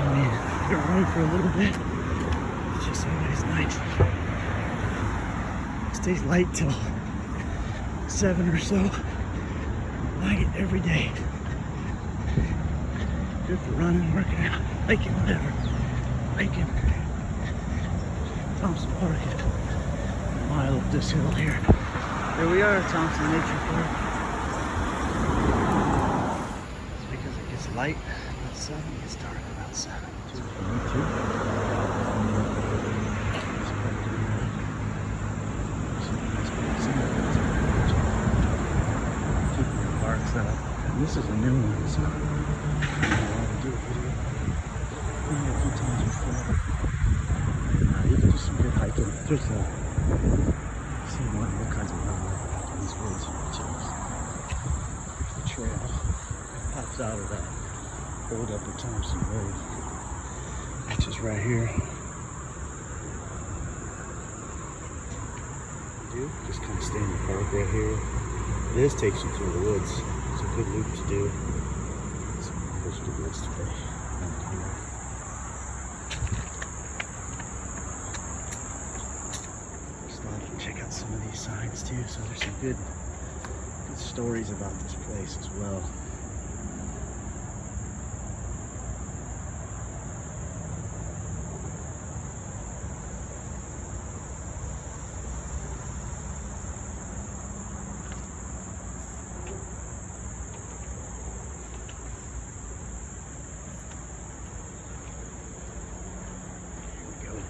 I mean, get running for a little bit. It's just always nice. It stays light till 7 or so. Night every day. Good for running, working out, hiking, whatever. Hiking. Thompson Park. A mile up this hill here. Here we are, Thompson Nature Park. It's because it gets light about 7, it gets dark about 7. Parks up. And this is a new one, so I do a video. Been here a few times before. And you can do some good hiking. Just see what kinds of wildlife in these woods. Here's the trail. It pops out of that old Upper Thompson Road, which is right here. You do just kind of stay in the park right here. This takes you through the woods. It's a good loop to do. So there's the woods today. Stop and check out some of these signs too. So there's some good stories about this place as well.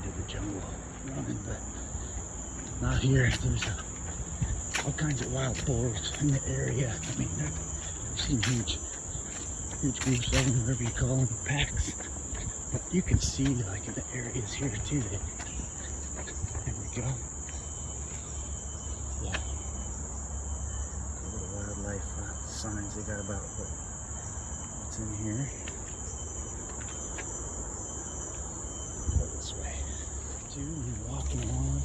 The jungle running, but not here. There's all kinds of wild boars in the area. I mean, I've seen huge groups of them, whatever you call them, packs. But you can see, like, in the areas here too. There we go. Yeah. Go to the wildlife signs they got about what's in here. You're walking along,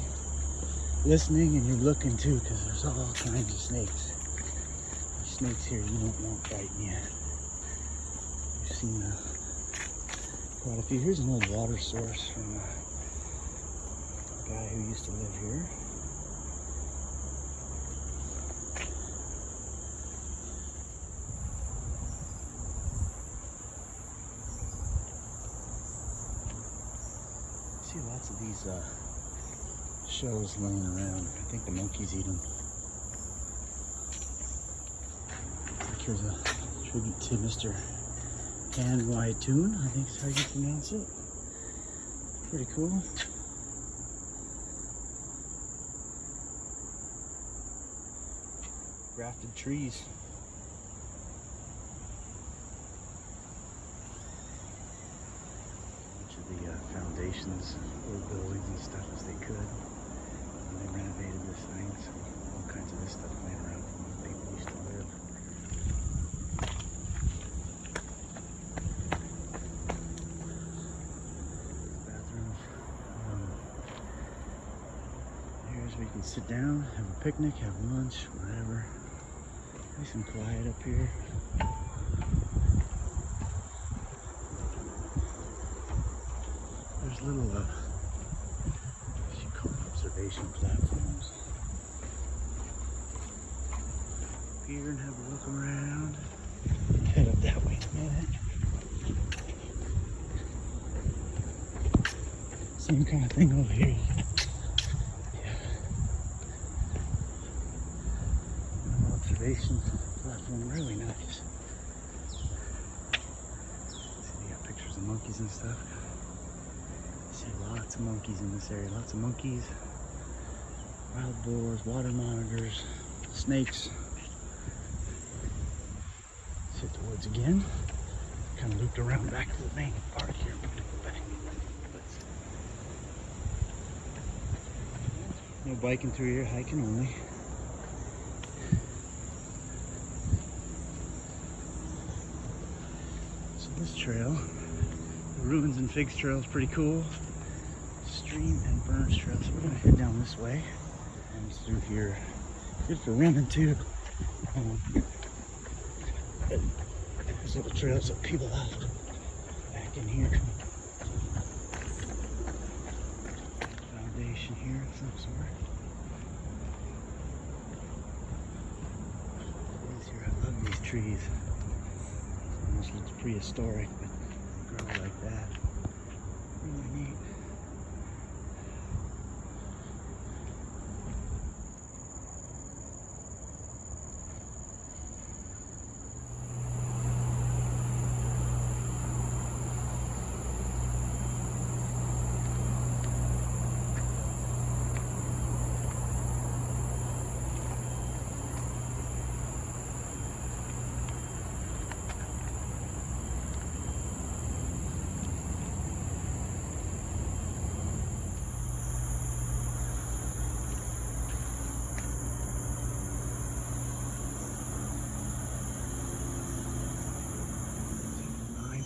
listening, and you're looking too, because there's all kinds of snakes. There's snakes here you don't want biting you. You've seen quite a few. Here's an old water source from a guy who used to live here. See lots of these shells laying around. I think the monkeys eat them. Like here's a tribute to Mr. Han Wai-Toon, I think is how you pronounce it. Pretty cool. Grafted trees. The foundations, old buildings and stuff as they could. And they renovated this thing, so all kinds of this stuff laying around from where people used to live. Bathrooms. Here's where you can sit down, have a picnic, have lunch, whatever. Nice and quiet up here. There's little, what you call observation platforms. Up here and have a look around. Head up that way in a minute. Same kind of thing over here. Yeah. Little observation platform, really nice. See, they got pictures of monkeys and stuff. Lots of monkeys in this area. Lots of monkeys, wild boars, water monitors, snakes. Let's hit the woods again. Kind of looped around back to the main park here. No biking through here, hiking only. So this trail, the Ruins and Figs Trail, is pretty cool. Stream and Burns Trail. So we're gonna head down this way and through here. Good for running too. There's little trails that peel out back in here. trees. Almost looks prehistoric, but grow like that. Really neat.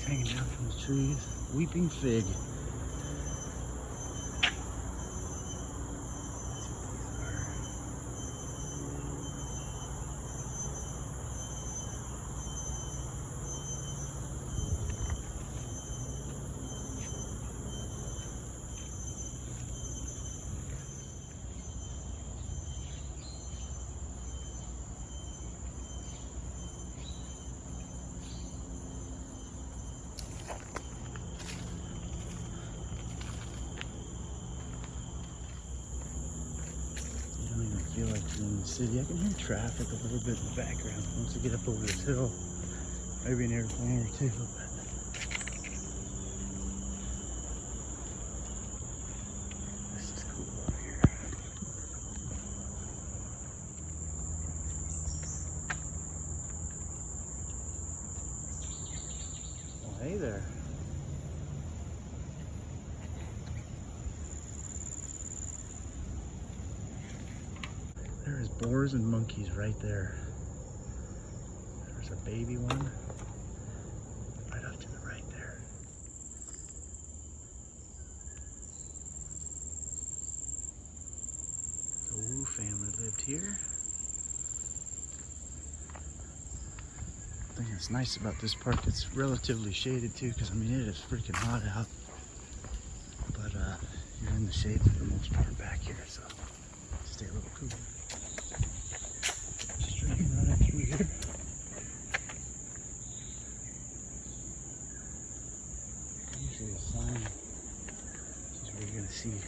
Hanging down from the trees. Weeping fig. I feel like I'm in the city. I can hear traffic a little bit in the background once I get up over this hill. Maybe an airplane or two. But this is cool up here. Well, hey there. There's boars and monkeys right there. There's a baby one right up to the right there. The Wu family lived here. I think it's nice about this park. It's relatively shaded too, because I mean it is freaking hot out. But you're in the shade for the most part back here, so stay a little cooler. Stream running through here. Usually a sign. This is where you're gonna see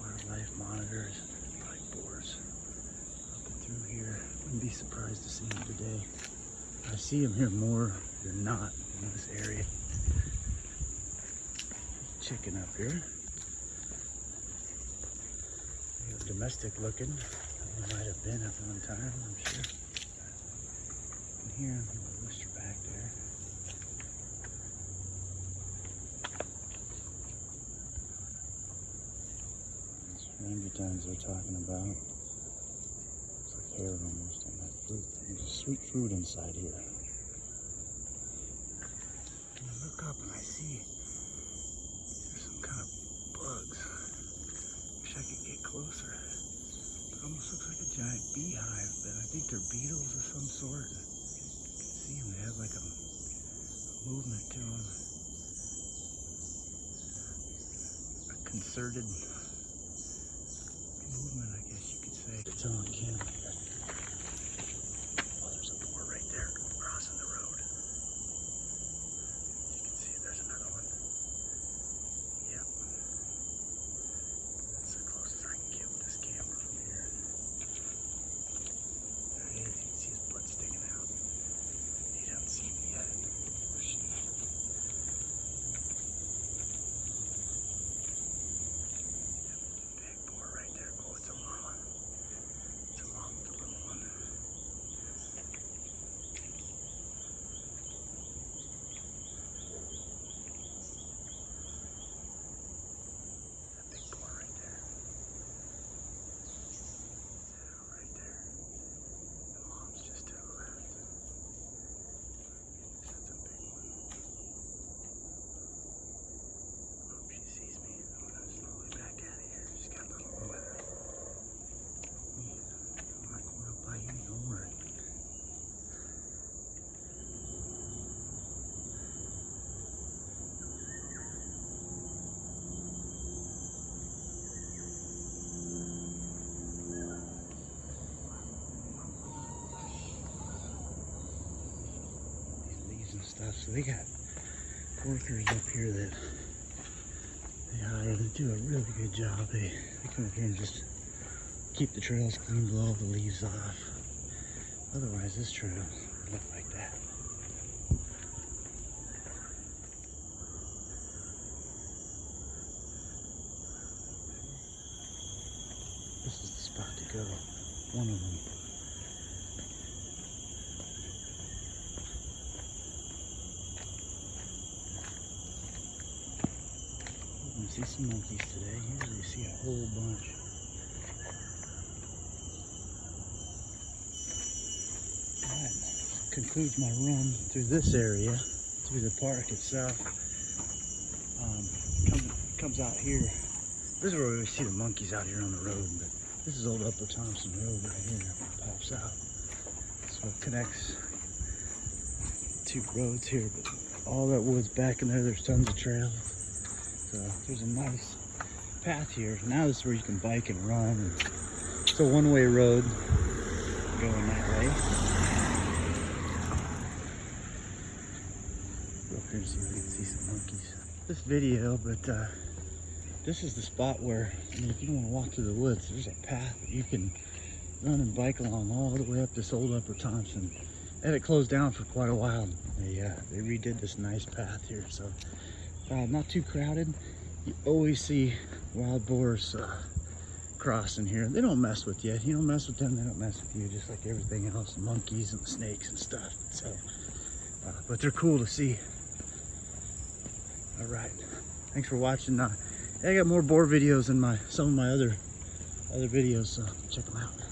wildlife monitors, like boars looking through here. Wouldn't be surprised to see them today. I see them here more than not in this area. Chicken up here. They're domestic looking. They might have been at one time, I'm sure. You can hear them from the rooster back there. These rambutans they're talking about. It's like hair almost on that fruit. There's a sweet fruit inside here. And I look up and I see there's some kind of bugs. Wish I could get closer. It almost looks like a giant beehive, but I think they're beetles of some sort. You can see them, they have like a movement to them. A concerted movement, I guess you could say. It's on camera. Oh, there's a boar right there crossing the road. You can see there's another one. Yep. That's the closest I can get with this camera from here. There he is. You can see his butt sticking out. He doesn't see me yet. Or she. Big boar right there. Oh, it's a mama. It's a mama So they got workers up here that they hire. They do a really good job. They come up here and just keep the trails clean, blow all the leaves off. Otherwise, this trail would look like that. This is the spot to go. One of them. You see some monkeys today. Usually you see a whole bunch. That concludes my run through this area, through the park itself. Comes out here. This is where we see the monkeys out here on the road, but this is Old Upper Thompson Road right here. It pops out. So it connects two roads here, but all that wood's back in there. There's tons of trails. So there's a nice path here. Now this is where you can bike and run. And it's a one-way road going that way. Go up here and see if we can see some monkeys. This video, but this is the spot where, I mean, if you don't want to walk through the woods, there's a path that you can run and bike along all the way up this Old Upper Thompson. And it closed down for quite a while. They redid this nice path here, so not too crowded. You always see wild boars crossing here. They don't mess with you. You don't mess with them, they don't mess with you, just like everything else, the monkeys and the snakes and stuff. So, but they're cool to see. All right, thanks for watching. I got more boar videos in some of my other videos, so check them out.